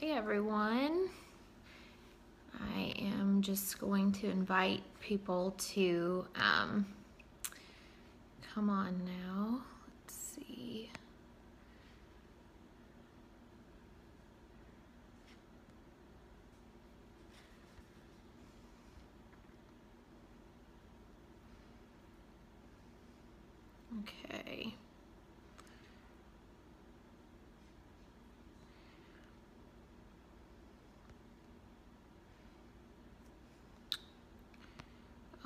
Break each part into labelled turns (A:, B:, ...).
A: Hey everyone, I am just going to invite people to come on now. Let's see. Okay.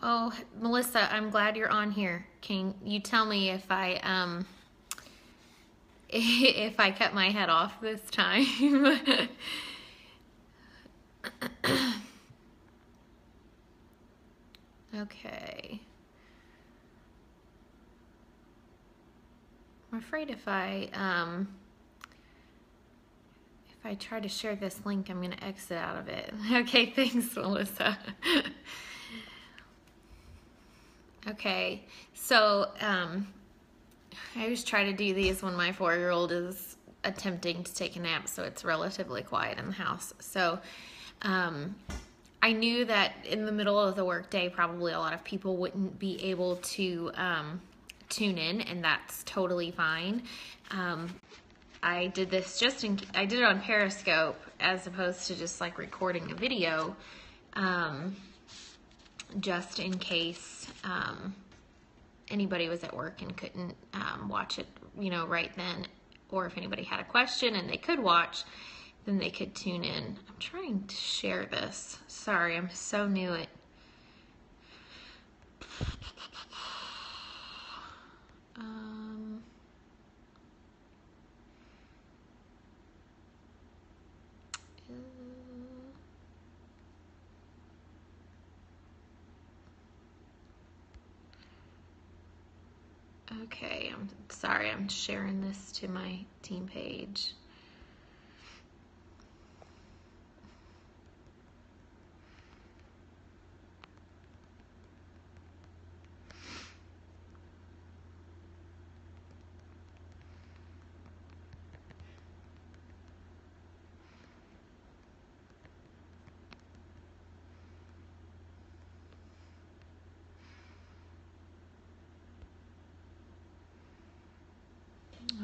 A: Oh, Melissa, I'm glad you're on here. Can you tell me if I if I cut my head off this time? Okay. I'm afraid if I try to share this link, I'm gonna exit out of it. Okay, thanks, Melissa. Okay, so I always try to do these when my 4-year-old is attempting to take a nap, so it's relatively quiet in the house. So I knew that in the middle of the workday, probably a lot of people wouldn't be able to tune in, and that's totally fine. I did this I did it on Periscope as opposed to just like recording a video, just in case anybody was at work and couldn't watch it, right then, or if anybody had a question and they could watch, then they could tune in. I'm trying to share this. Sorry, I'm so new at okay, I'm sorry, I'm sharing this to my team page.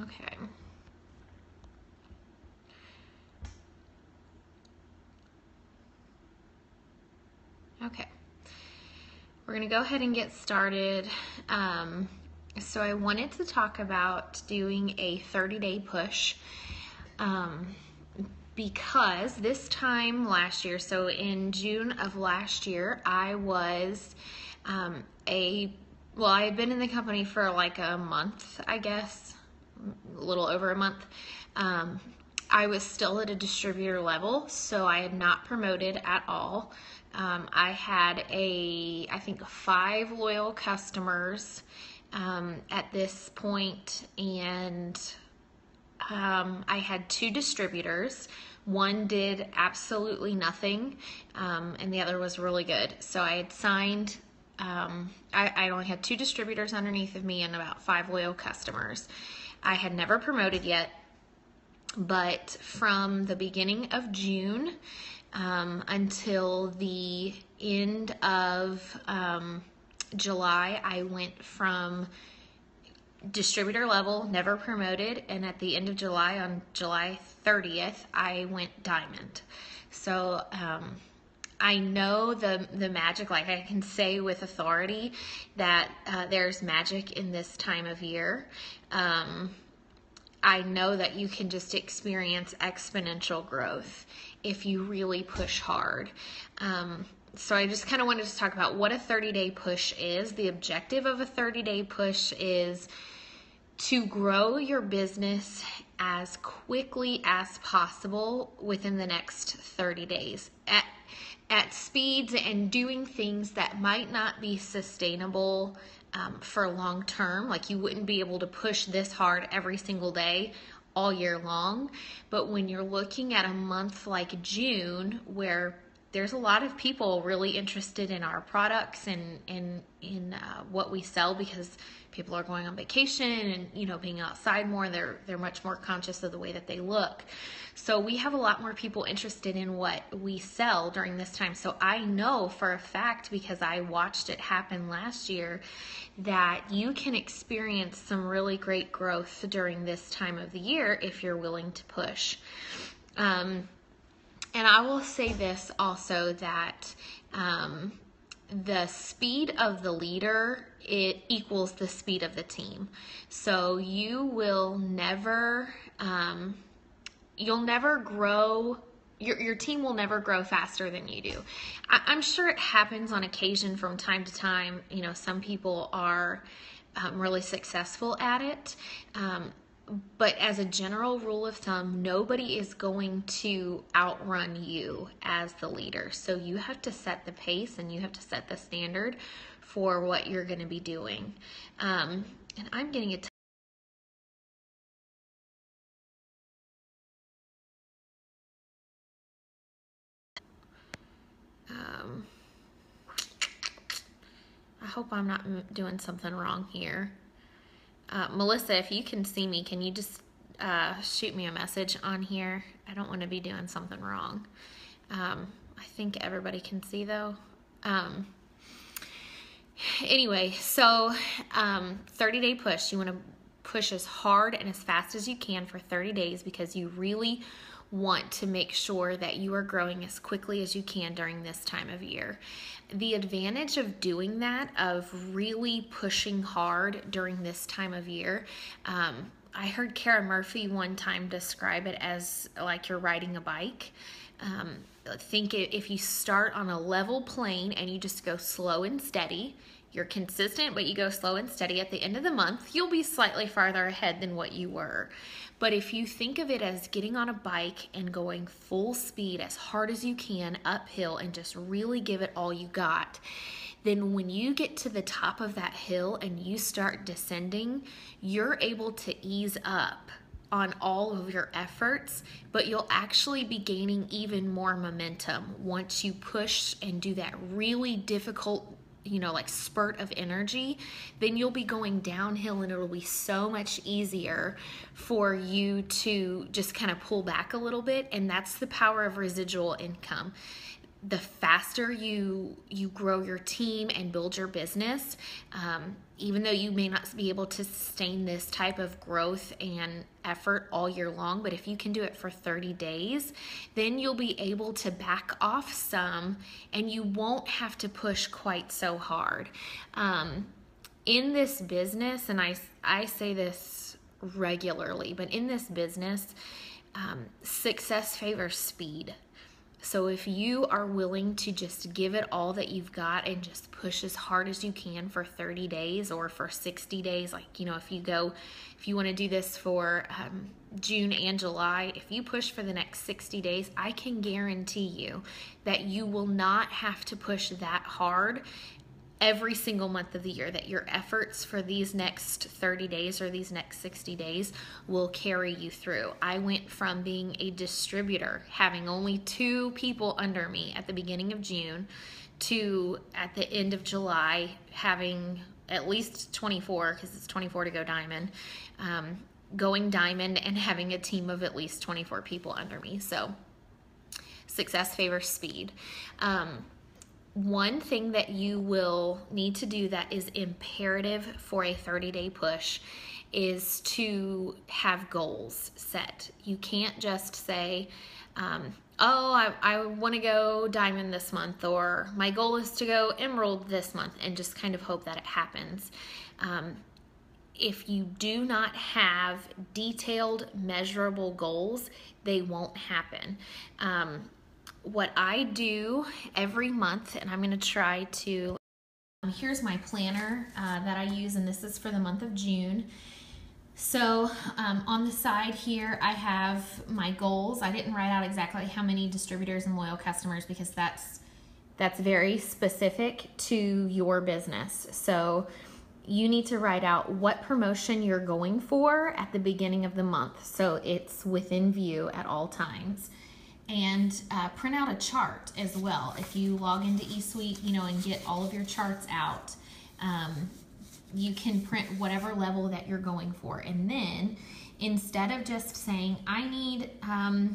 A: Okay. Okay. We're going to go ahead and get started. So I wanted to talk about doing a 30-day push because this time last year, so in June of last year, I was I had been in the company for like a month, I guess, a little over a month. I was still at a distributor level, so I had not promoted at all. I had I think 5 loyal customers at this point, and I had 2 distributors. One did absolutely nothing, and the other was really good. So I had signed, I only had 2 distributors underneath of me and about 5 loyal customers. I had never promoted yet, but from the beginning of June until the end of July, I went from distributor level, never promoted, and at the end of July, on July 30th, I went diamond. So I know the magic, like I can say with authority that there's magic in this time of year. I know that you can just experience exponential growth if you really push hard. So I just kind of wanted to talk about what a 30-day push is. The objective of a 30-day push is to grow your business as quickly as possible within the next 30 days at speeds and doing things that might not be sustainable for long term. Like you wouldn't be able to push this hard every single day all year long. But when you're looking at a month like June, where there's a lot of people really interested in our products and in what we sell, because people are going on vacation and, you know, being outside more. They're much more conscious of the way that they look. So we have a lot more people interested in what we sell during this time. So I know for a fact, because I watched it happen last year, that you can experience some really great growth during this time of the year if you're willing to push. And I will say this also, that the speed of the leader, it equals the speed of the team. So you will never, you'll never grow, your team will never grow faster than you do. I'm sure it happens on occasion from time to time. You know, some people are really successful at it. But as a general rule of thumb, nobody is going to outrun you as the leader. So you have to set the pace and you have to set the standard for what you're going to be doing. And I'm getting a I hope I'm not doing something wrong here. Melissa, if you can see me, can you just shoot me a message on here? I don't want to be doing something wrong. I think everybody can see though. Anyway, so 30-day push. You want to push as hard and as fast as you can for 30 days because you really want to make sure that you are growing as quickly as you can during this time of year. The advantage of doing that, of really pushing hard during this time of year, I heard Kara Murphy one time describe it as like you're riding a bike. Think if you start on a level plane and you just go slow and steady, you're consistent, but you go slow and steady, at the end of the month, you'll be slightly farther ahead than what you were. But if you think of it as getting on a bike and going full speed as hard as you can uphill and just really give it all you got, then when you get to the top of that hill and you start descending, you're able to ease up on all of your efforts, but you'll actually be gaining even more momentum once you push and do that really difficult, like spurt of energy. Then you'll be going downhill and it'll be so much easier for you to just kind of pull back a little bit. And that's the power of residual income. The faster you grow your team and build your business, even though you may not be able to sustain this type of growth and effort all year long, but if you can do it for 30 days, then you'll be able to back off some and you won't have to push quite so hard. In this business, and I say this regularly, but in this business, success favors speed. So if you are willing to just give it all that you've got and just push as hard as you can for 30 days or for 60 days, like, if you want to do this for June and July, if you push for the next 60 days, I can guarantee you that you will not have to push that hard every single month of the year, that your efforts for these next 30 days or these next 60 days will carry you through. I went from being a distributor, having only 2 people under me at the beginning of June, to at the end of July having at least 24, because it's 24 to go diamond, going diamond and having a team of at least 24 people under me. So success favors speed. One thing that you will need to do that is imperative for a 30-day push is to have goals set. You can't just say, I want to go diamond this month, or my goal is to go emerald this month, and just kind of hope that it happens. If you do not have detailed, measurable goals, they won't happen. What I do every month, and I'm going to try to, here's my planner that I use, and this is for the month of June. So on the side here, I have my goals. I didn't write out exactly how many distributors and loyal customers, because that's very specific to your business. So you need to write out what promotion you're going for at the beginning of the month, so it's within view at all times. and print out a chart as well. If you log into eSuite, and get all of your charts out, you can print whatever level that you're going for. And then instead of just saying, I need, I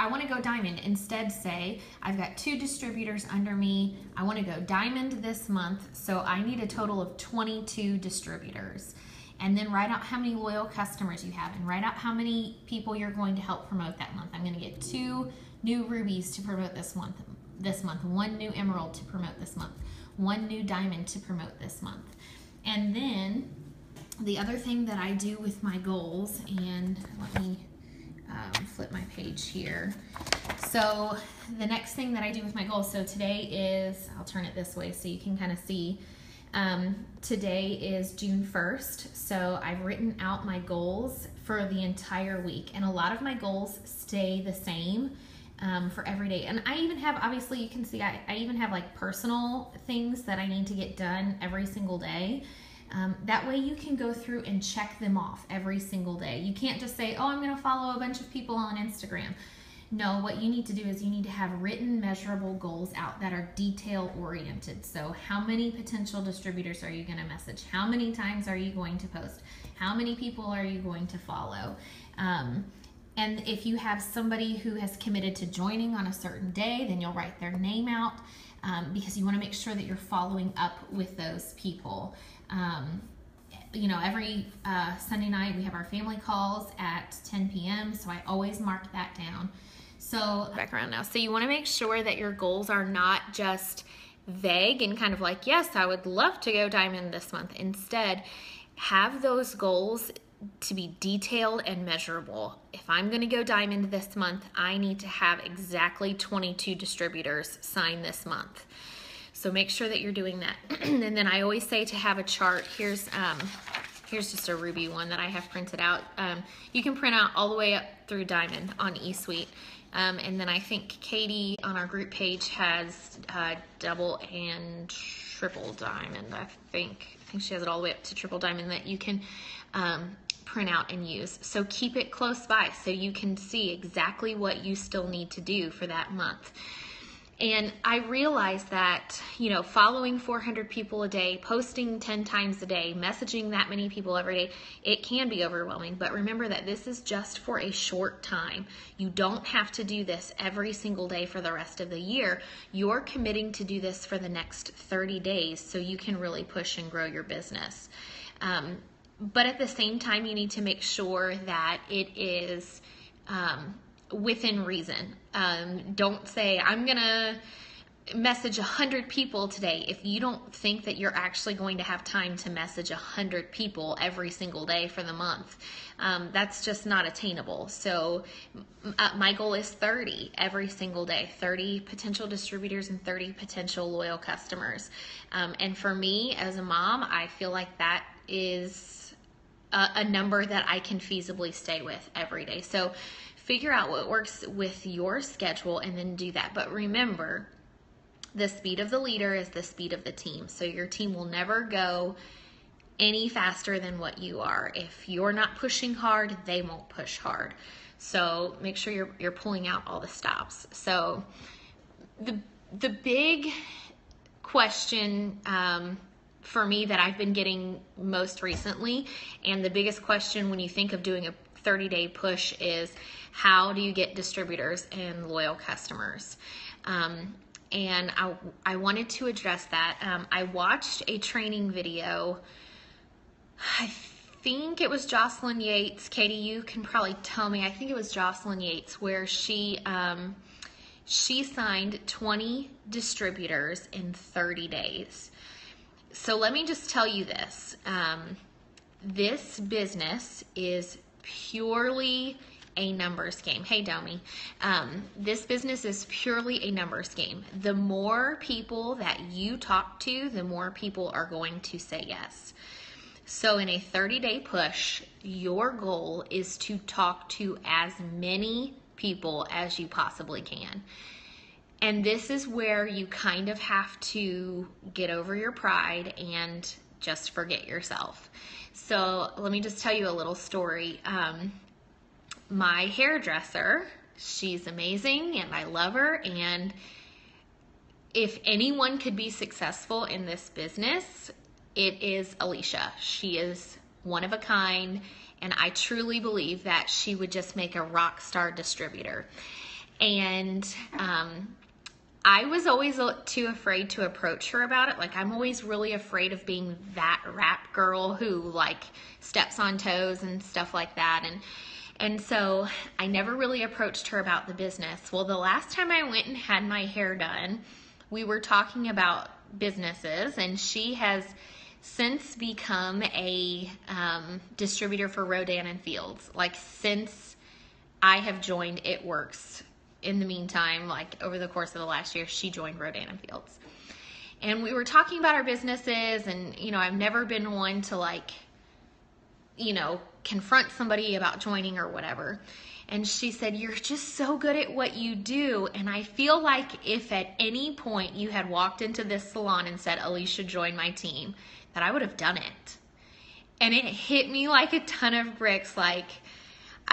A: want to go diamond, instead say, I've got 2 distributors under me. I want to go diamond this month, so I need a total of 22 distributors. And then write out how many loyal customers you have, and write out how many people you're going to help promote that month. I'm going to get 2 new rubies to promote this month, 1 new emerald to promote this month, 1 new diamond to promote this month. And then the other thing that I do with my goals, and let me flip my page here. So the next thing that I do with my goals, so today is, I'll turn it this way so you can kind of see. Today is June 1st, so I've written out my goals for the entire week, and a lot of my goals stay the same for every day. And I even have, obviously you can see, I even have like personal things that I need to get done every single day. That way you can go through and check them off every single day. You can't just say, oh, I'm going to follow a bunch of people on Instagram. No, what you need to do is you need to have written, measurable goals out that are detail oriented. So how many potential distributors are you going to message? How many times are you going to post? How many people are you going to follow? And if you have somebody who has committed to joining on a certain day, then you'll write their name out because you want to make sure that you're following up with those people. Every Sunday night we have our family calls at 10 p.m. So I always mark that down. So background now. So you want to make sure that your goals are not just vague and kind of like, yes, I would love to go diamond this month. Instead, have those goals to be detailed and measurable. If I'm going to go diamond this month, I need to have exactly 22 distributors sign this month. So make sure that you're doing that. And then I always say to have a chart. Here's just a ruby one that I have printed out. You can print out all the way up through diamond on eSuite. And then I think Katie on our group page has double and triple diamond. I think she has it all the way up to triple diamond that you can print out and use. So keep it close by so you can see exactly what you still need to do for that month. And I realize that, following 400 people a day, posting 10 times a day, messaging that many people every day, it can be overwhelming. But remember that this is just for a short time. You don't have to do this every single day for the rest of the year. You're committing to do this for the next 30 days so you can really push and grow your business. But at the same time, you need to make sure that it is within reason. Don't say, I'm gonna message 100 people today if you don't think that you're actually going to have time to message 100 people every single day for the month. That's just not attainable. So my goal is 30 every single day, 30 potential distributors and 30 potential loyal customers. And for me as a mom, I feel like that is a number that I can feasibly stay with every day. So figure out what works with your schedule and then do that. But remember, the speed of the leader is the speed of the team. So your team will never go any faster than what you are. If you're not pushing hard, they won't push hard. So make sure you're pulling out all the stops. So the big question for me that I've been getting most recently, and the biggest question when you think of doing a 30-day push, is how do you get distributors and loyal customers? And I wanted to address that. I watched a training video. I think it was Jocelyn Yates. Katie, you can probably tell me. I think it was Jocelyn Yates, where she signed 20 distributors in 30 days. So let me just tell you this. This business is purely a numbers game. Hey, Domi. This business is purely a numbers game. The more people that you talk to, the more people are going to say yes. So in a 30-day push, your goal is to talk to as many people as you possibly can. And this is where you kind of have to get over your pride and just forget yourself. So let me just tell you a little story. My hairdresser, She's amazing and I love her. And if anyone could be successful in this business, it is Alicia. She is one of a kind, and I truly believe that she would just make a rock star distributor. And I was always too afraid to approach her about it. Like, I'm always really afraid of being that rap girl who like steps on toes and stuff like that. And so I never really approached her about the business. Well, the last time I went and had my hair done, we were talking about businesses, and she has since become a distributor for Rodan and Fields. Like, since I have joined It Works. In the meantime, like over the course of the last year, she joined Rodan and Fields. And we were talking about our businesses, and I've never been one to like, confront somebody about joining or whatever. And she said, "You're just so good at what you do. And I feel like if at any point you had walked into this salon and said, 'Alicia, join my team,' that I would have done it." And it hit me like a ton of bricks. Like,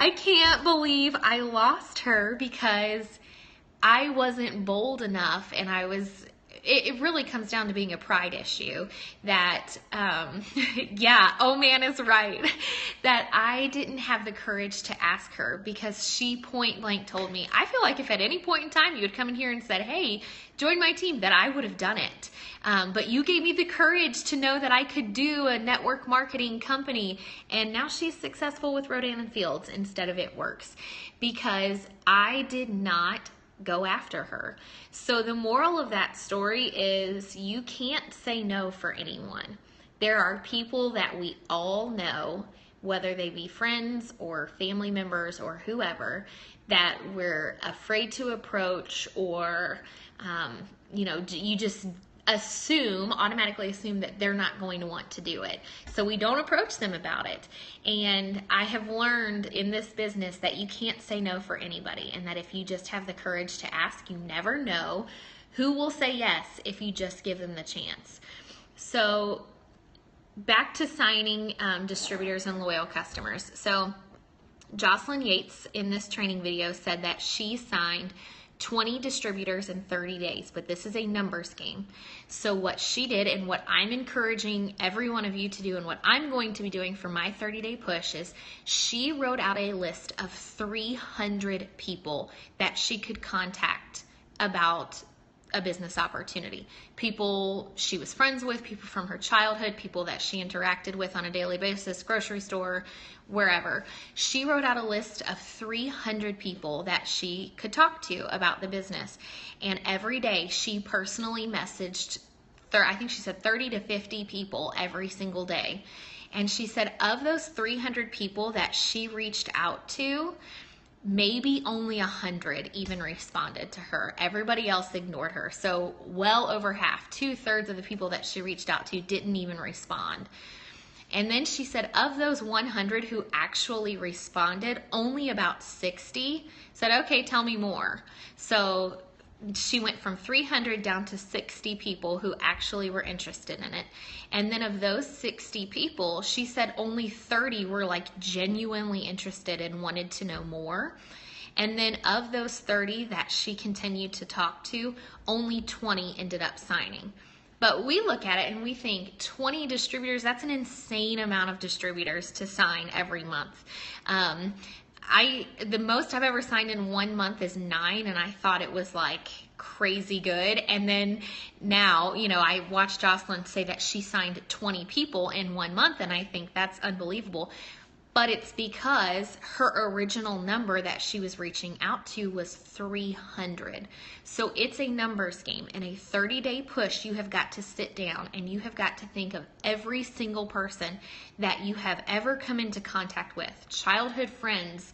A: I can't believe I lost her because I wasn't bold enough, and it really comes down to being a pride issue that, yeah, oh man is right, that I didn't have the courage to ask her, because she point blank told me, "I feel like if at any point in time you had come in here and said, 'Hey, join my team,' that I would have done it. But you gave me the courage to know that I could do a network marketing company." And now she's successful with Rodan and Fields instead of It Works, because I did not go after her. So the moral of that story is you can't say no for anyone. There are people that we all know, whether they be friends or family members or whoever, that we're afraid to approach, or you just automatically assume that they're not going to want to do it. So we don't approach them about it. And I have learned in this business that you can't say no for anybody, and that if you just have the courage to ask, you never know who will say yes if you just give them the chance. So back to signing distributors and loyal customers. So Jocelyn Yates in this training video said that she signed 20 distributors in 30 days, but this is a numbers game. So what she did, and what I'm encouraging every one of you to do, and what I'm going to be doing for my 30-day push, is she wrote out a list of 300 people that she could contact about a business opportunity. People she was friends with, people from her childhood, people that she interacted with on a daily basis, grocery store, wherever. She wrote out a list of 300 people that she could talk to about the business. And every day she personally messaged, I think she said 30 to 50 people every single day. And she said of those 300 people that she reached out to, maybe only 100 even responded to her. Everybody else ignored her. So well over half, 2/3 of the people that she reached out to didn't even respond. And then she said of those 100 who actually responded, only about 60 said, "Okay, tell me more." So she went from 300 down to 60 people who actually were interested in it. And then of those 60 people, she said only 30 were like genuinely interested and wanted to know more. And then of those 30 that she continued to talk to, only 20 ended up signing. But we look at it and we think 20 distributors, that's an insane amount of distributors to sign every month. The most I've ever signed in 1 month is 9, and I thought it was like crazy good. And then now, I watched Jocelyn say that she signed 20 people in 1 month, and I think that's unbelievable. But it's because her original number that she was reaching out to was 300. So it's a numbers game. In a 30-day push, you have got to sit down and you have got to think of every single person that you have ever come into contact with, childhood friends,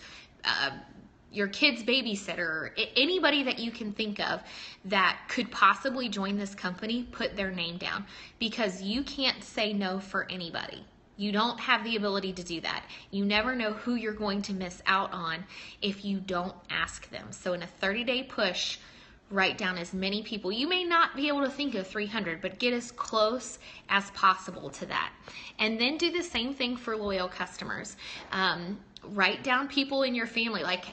A: your kid's babysitter, anybody that you can think of that could possibly join this company. Put their name down, because you can't say no for anybody. You don't have the ability to do that. You never know who you're going to miss out on if you don't ask them. So in a 30-day push, write down as many people. You may not be able to think of 300, but get as close as possible to that. And then do the same thing for loyal customers. Write down people in your family. Like,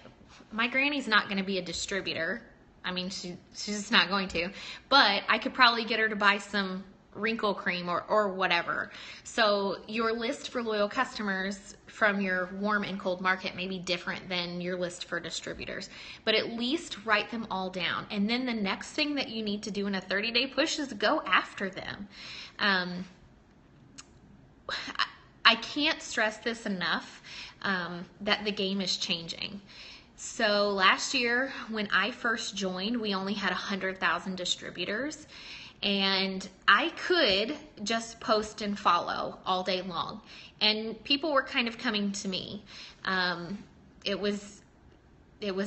A: my granny's not going to be a distributor. I mean, she's just not going to. But I could probably get her to buy some wrinkle cream or whatever. So your list for loyal customers from your warm and cold market may be different than your list for distributors. But at least write them all down. And then the next thing that you need to do in a 30-day push is go after them. I can't stress this enough, that the game is changing. So last year when I first joined, we only had 100,000 distributors, and I could just post and follow all day long, and people were kind of coming to me. It was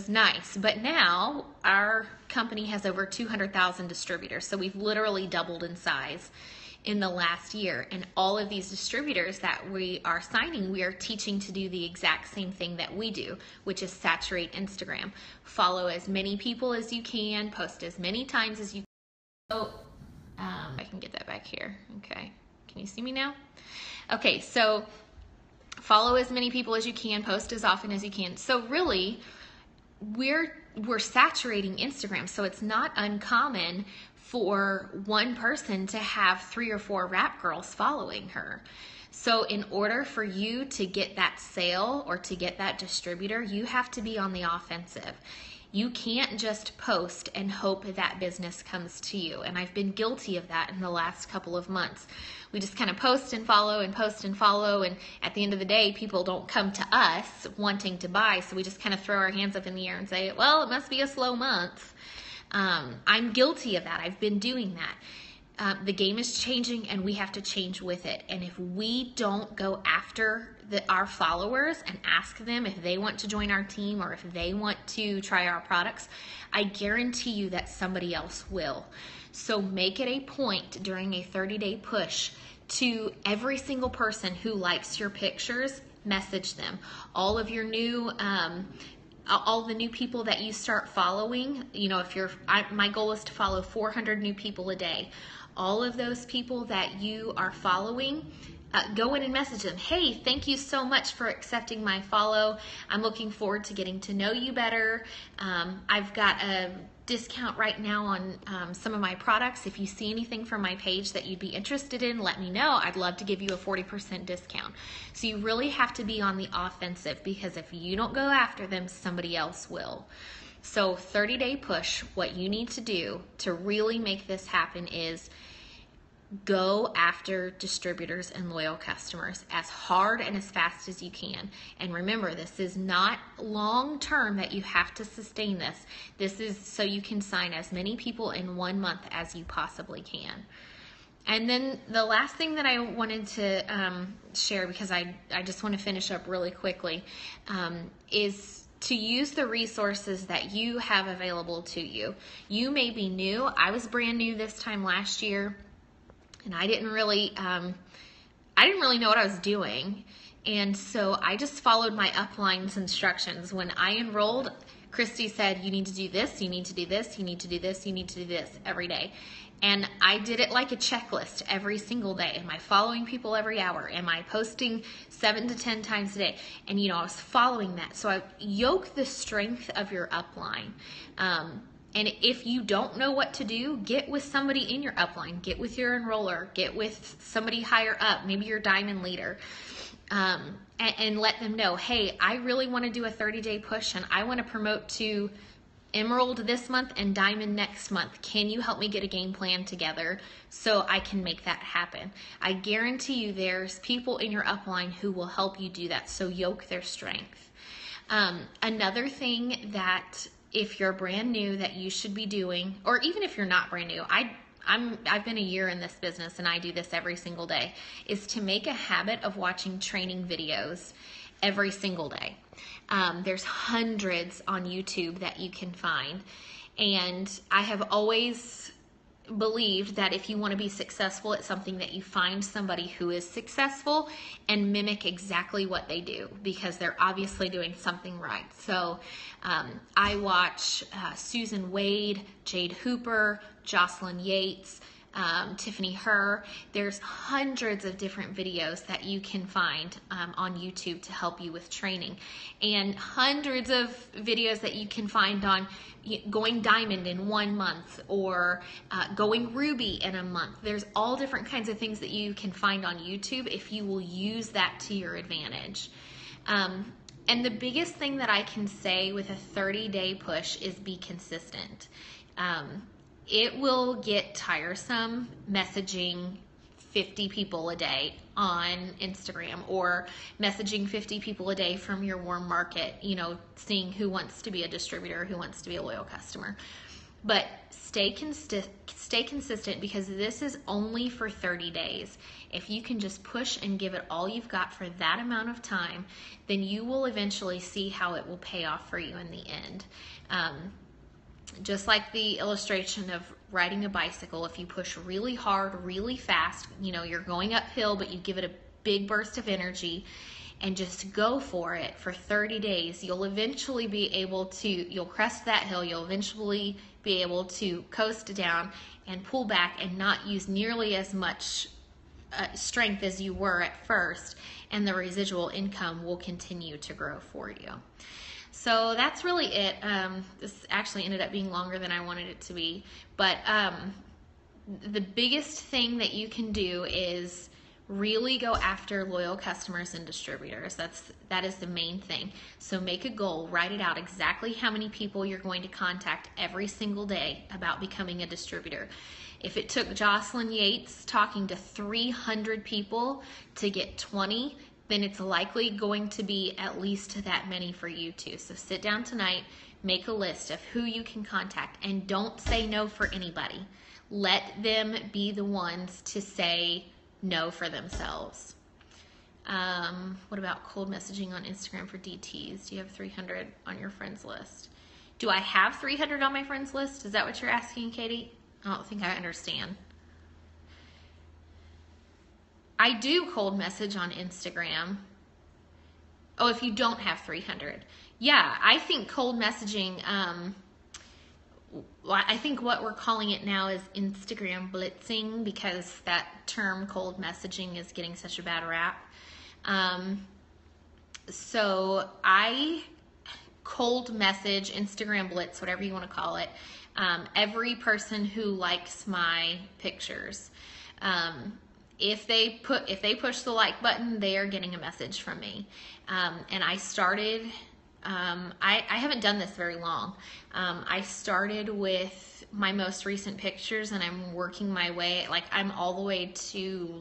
A: nice, but now our company has over 200,000 distributors, so we've literally doubled in size in the last year. And all of these distributors that we are signing, we are teaching to do the exact same thing that we do, which is saturate Instagram. Follow as many people as you can, post as many times as you can. Oh, I can get that back here. Okay, can you see me now? Okay, so follow as many people as you can, post as often as you can. So really, we're saturating Instagram, so it's not uncommon for one person to have 3 or 4 rap girls following her. So in order for you to get that sale or to get that distributor, you have to be on the offensive. You can't just post and hope that business comes to you. And I've been guilty of that in the last couple of months. We just kind of post and follow and post and follow, and at the end of the day, people don't come to us wanting to buy, so we just kind of throw our hands up in the air and say, well, it must be a slow month. I'm guilty of that. I've been doing that. The game is changing, and we have to change with it. And if we don't go after our followers and ask them if they want to join our team or if they want to try our products, I guarantee you that somebody else will. So make it a point during a 30-day push to every single person who likes your pictures, message them. All of your new all the new people that you start following, you know, my goal is to follow 400 new people a day. All of those people that you are following, go in and message them. Hey, thank you so much for accepting my follow. I'm looking forward to getting to know you better. I've got a discount right now on some of my products. If you see anything from my page that you'd be interested in, let me know. I'd love to give you a 40% discount. So you really have to be on the offensive, because if you don't go after them, somebody else will. So 30-day push, what you need to do to really make this happen is go after distributors and loyal customers as hard and as fast as you can. And remember, this is not long term that you have to sustain this. This is so you can sign as many people in 1 month as you possibly can. And then the last thing that I wanted to share, because I just want to finish up really quickly, is to use the resources that you have available to you. You may be new. I was brand new this time last year, and I didn't really know what I was doing. And so I just followed my upline's instructions. When I enrolled, Christy said, you need to do this, you need to do this, you need to do this, you need to do this every day. And I did it like a checklist every single day. Am I following people every hour? Am I posting 7 to 10 times a day? And I was following that. So I yoke the strength of your upline. And if you don't know what to do, get with somebody in your upline. Get with your enroller. Get with somebody higher up, maybe your diamond leader. And let them know, hey, I really want to do a 30-day push, and I want to promote to Emerald this month and Diamond next month. Can you help me get a game plan together so I can make that happen? I guarantee you there's people in your upline who will help you do that, so yoke their strength. Another thing that if you're brand new that you should be doing, or even if you're not brand new, I've been a year in this business and I do this every single day, is to make a habit of watching training videos every single day. There's hundreds on YouTube that you can find, and I have always believed that if you want to be successful at something, that you find somebody who is successful and mimic exactly what they do, because they're obviously doing something right. So I watch Susan Wade, Jade Hooper, Jocelyn Yates, Tiffany Herr. There's hundreds of different videos that you can find on YouTube to help you with training, and hundreds of videos that you can find on going diamond in 1 month or going ruby in a month. There's all different kinds of things that you can find on YouTube if you will use that to your advantage. And the biggest thing that I can say with a 30-day push is be consistent. It will get tiresome messaging 50 people a day on Instagram, or messaging 50 people a day from your warm market, seeing who wants to be a distributor, who wants to be a loyal customer. But stay consistent, because this is only for 30 days. If you can just push and give it all you've got for that amount of time, then you will eventually see how it will pay off for you in the end. Just like the illustration of riding a bicycle, if you push really hard, really fast, you're going uphill, but you give it a big burst of energy and just go for it for 30 days, you'll eventually be able to, you'll crest that hill, you'll eventually be able to coast down and pull back and not use nearly as much strength as you were at first, and the residual income will continue to grow for you. So that's really it. This actually ended up being longer than I wanted it to be, but the biggest thing that you can do is really go after loyal customers and distributors. That is the main thing. So make a goal, write it out exactly how many people you're going to contact every single day about becoming a distributor. If it took Jocelyn Yates talking to 300 people to get 20, then it's likely going to be at least that many for you too. So sit down tonight, make a list of who you can contact, and don't say no for anybody. Let them be the ones to say no for themselves. What about cold messaging on Instagram for DTs? Do you have 300 on your friends list? Do I have 300 on my friends list? Is that what you're asking, Katie? I don't think I understand. I do cold message on Instagram. Oh, if you don't have 300. Yeah, I think cold messaging, I think what we're calling it now is Instagram blitzing, because that term cold messaging is getting such a bad rap. So I cold message, Instagram blitz, whatever you want to call it, every person who likes my pictures. If they push the like button, they are getting a message from me. And I started, I haven't done this very long. I started with my most recent pictures, and I'm working my way, I'm all the way to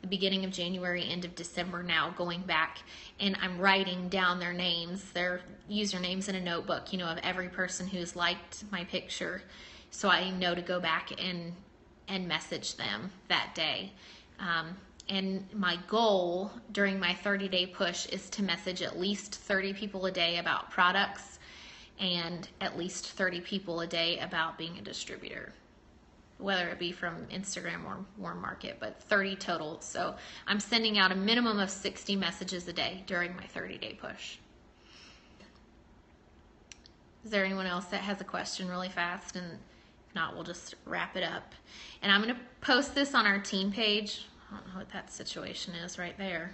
A: the beginning of January, end of December now, going back, and I'm writing down their names, their usernames in a notebook, of every person who's liked my picture, so I know to go back and message them that day. And my goal during my 30-day push is to message at least 30 people a day about products, and at least 30 people a day about being a distributor, whether it be from Instagram or Warm Market, but 30 total. So I'm sending out a minimum of 60 messages a day during my 30-day push. Is there anyone else that has a question really fast? And if not, we'll just wrap it up. And I'm going to post this on our team page. I don't know what that situation is right there.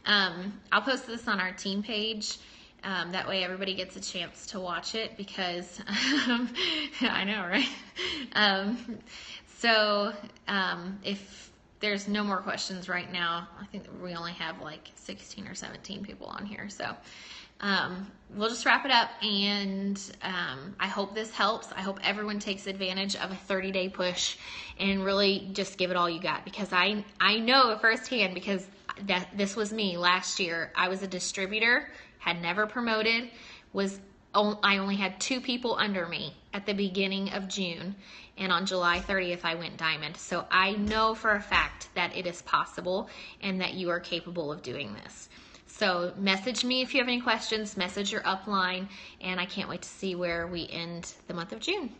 A: I'll post this on our team page. That way everybody gets a chance to watch it, because I know, right? So if there's no more questions right now, I think we only have 16 or 17 people on here. So we'll just wrap it up, and I hope this helps. I hope everyone takes advantage of a 30-day push and really just give it all you got, because I know firsthand, because this was me last year. I was a distributor, had never promoted, I only had 2 people under me at the beginning of June, and on July 30th I went diamond. So I know for a fact that it is possible and that you are capable of doing this. So message me if you have any questions, message your upline, and I can't wait to see where we end the month of June.